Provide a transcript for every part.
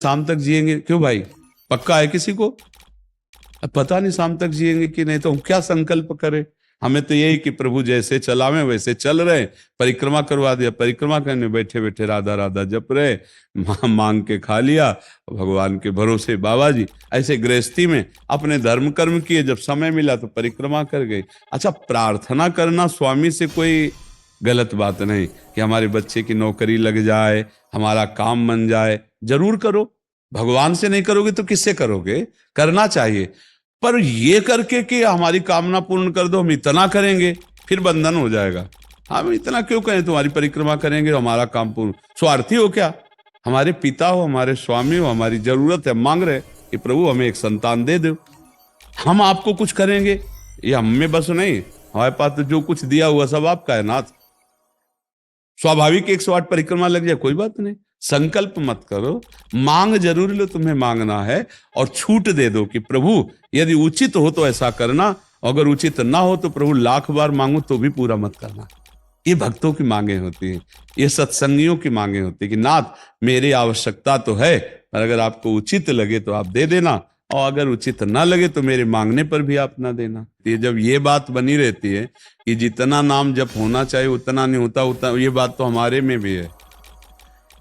शाम तक जिएंगे। क्यों भाई, पक्का है किसी को? अब पता नहीं शाम तक जिएंगे कि नहीं, तो हम क्या संकल्प करें? हमें तो यही कि प्रभु जैसे चलावे वैसे चल रहे। परिक्रमा करवा दिया, परिक्रमा करने बैठे बैठे राधा राधा जप रहे, मांग के खा लिया, भगवान के भरोसे बाबा जी। ऐसे गृहस्थी में अपने धर्म कर्म किए, जब समय मिला तो परिक्रमा कर गए। अच्छा, प्रार्थना करना स्वामी से कोई गलत बात नहीं कि हमारे बच्चे की नौकरी लग जाए, हमारा काम बन जाए, जरूर करो। भगवान से नहीं करोगे तो किससे करोगे? करना चाहिए। पर ये करके कि हमारी कामना पूर्ण कर दो, हम इतना करेंगे, फिर बंधन हो जाएगा। हम इतना क्यों करें, तुम्हारी परिक्रमा करेंगे हमारा काम पूर्ण? स्वार्थी हो क्या? हमारे पिता हो, हमारे स्वामी हो, हमारी जरूरत है, मांग रहे कि प्रभु हमें एक संतान दे दो, हम आपको कुछ करेंगे। ये हम में बस नहीं, हमारे पास तो जो कुछ दिया हुआ सब आपका है नाथ। स्वाभाविक 108 परिक्रमा लग जाए, कोई बात नहीं। संकल्प मत करो, मांग जरूर लो, तुम्हें मांगना है, और छूट दे दो कि प्रभु यदि उचित हो तो ऐसा करना, अगर उचित ना हो तो प्रभु लाख बार मांगो तो भी पूरा मत करना। ये भक्तों की मांगे होती हैं, ये सत्संगियों की मांगे होती है कि नाथ मेरी आवश्यकता तो है, पर अगर आपको उचित लगे तो आप दे देना, और अगर उचित ना लगे तो मेरे मांगने पर भी आप ना देना। ये जब ये बात बनी रहती है कि जितना नाम जप होना चाहिए उतना नहीं होता, उतना, ये बात तो हमारे में भी है।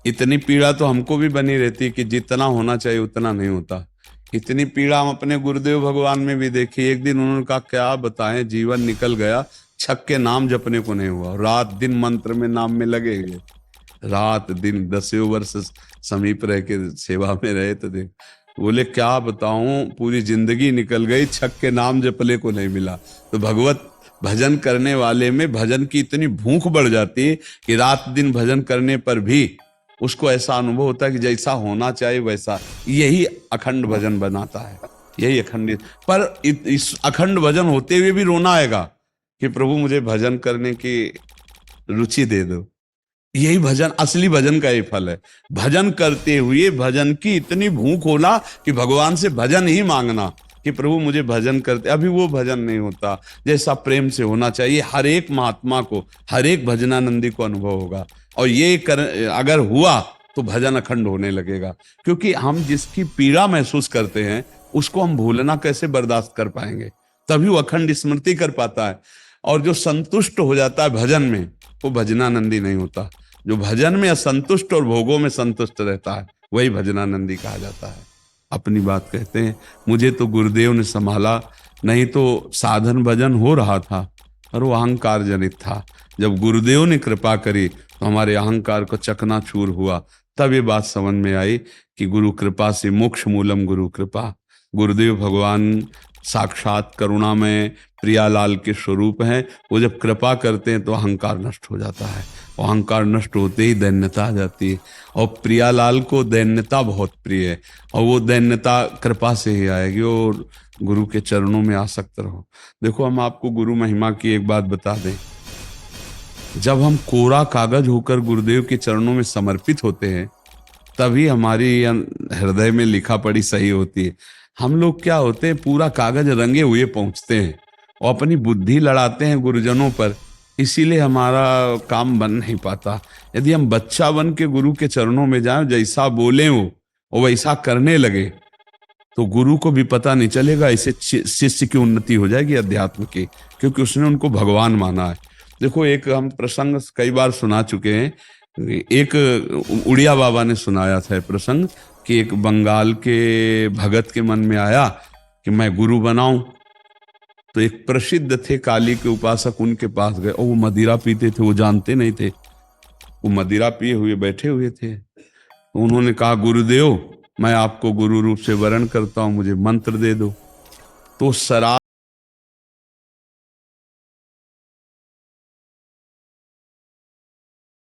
इतनी पीड़ा तो हमको भी बनी रहती है कि जितना होना चाहिए उतना नहीं होता। इतनी पीड़ा हम अपने गुरुदेव भगवान में भी देखी। एक दिन उन्होंने कहा क्या बताएं, जीवन निकल गया, छक के नाम जपने को नहीं हुआ, रात दिन मंत्र में नाम में लगे हुए, रात दिन 10 वर्ष समीप रह के सेवा में रहे। तो देख, बोले क्या बताऊं, पूरी जिंदगी निकल गई, छक के नाम जपले को नहीं मिला। तो भगवत भजन करने वाले में भजन की इतनी भूख बढ़ जाती है कि रात दिन भजन करने पर भी उसको ऐसा अनुभव होता है कि जैसा होना चाहिए वैसा। यही अखंड भजन बनाता है, यही अखंड। पर इस अखंड भजन होते हुए भी रोना आएगा कि प्रभु मुझे भजन करने की रुचि दे दो। यही भजन, असली भजन का ही फल है। भजन करते हुए भजन की इतनी भूख होना कि भगवान से भजन ही मांगना कि प्रभु मुझे भजन करते। अभी वो भजन नहीं होता जैसा प्रेम से होना चाहिए। हर एक महात्मा को, हर एक भजनानंदी को अनुभव होगा, और ये अगर हुआ तो भजन अखंड होने लगेगा। क्योंकि हम जिसकी पीड़ा महसूस करते हैं उसको हम भूलना कैसे बर्दाश्त कर पाएंगे? तभी वो अखंड स्मृति कर पाता है। और जो संतुष्ट हो जाता है भजन में, वो भजनानंदी नहीं होता। जो भजन में असंतुष्ट और भोगों में संतुष्ट रहता है वही भजनानंदी कहा जाता है। अपनी बात कहते हैं, मुझे तो गुरुदेव ने संभाला, नहीं तो साधन भजन हो रहा था और वो अहंकार जनित था। जब गुरुदेव ने कृपा करी तो हमारे अहंकार को चकनाचूर हुआ। तब ये बात समझ में आई कि गुरु कृपा से मोक्ष मूलम गुरु कृपा। गुरुदेव भगवान साक्षात करुणा में प्रियालाल के स्वरूप हैं। वो जब कृपा करते हैं तो अहंकार नष्ट हो जाता है, और अहंकार नष्ट होते ही दैन्यता आ जाती है। और प्रियालाल को दैन्यता बहुत प्रिय है, और वो दैन्यता कृपा से ही आएगी। और गुरु के चरणों में आसक्त रहो। देखो, हम आपको गुरु महिमा की एक बात बता दें, जब हम कोरा कागज होकर गुरुदेव के चरणों में समर्पित होते हैं तभी हमारी हृदय में लिखा पढ़ी सही होती है। हम लोग क्या होते हैं, पूरा कागज रंगे हुए पहुंचते हैं और अपनी बुद्धि लड़ाते हैं गुरुजनों पर, इसीलिए हमारा काम बन नहीं पाता। यदि हम बच्चा बन के गुरु के चरणों में जाएं, जैसा बोले वो वैसा करने लगे, तो गुरु को भी पता नहीं चलेगा। ऐसे शिष्य की उन्नति हो जाएगी अध्यात्म की, क्योंकि उसने उनको भगवान माना है। देखो, एक हम प्रसंग कई बार सुना चुके हैं। एक उड़िया बाबा ने सुनाया था प्रसंग कि एक बंगाल के भगत के मन में आया कि मैं गुरु बनाऊं। तो एक प्रसिद्ध थे काली के उपासक, उनके पास गए, और वो मदिरा पीते थे, वो जानते नहीं थे, वो मदिरा पिए हुए बैठे हुए थे। तो उन्होंने कहा, गुरुदेव मैं आपको गुरु रूप से वरण करता हूं, मुझे मंत्र दे दो। तो शराब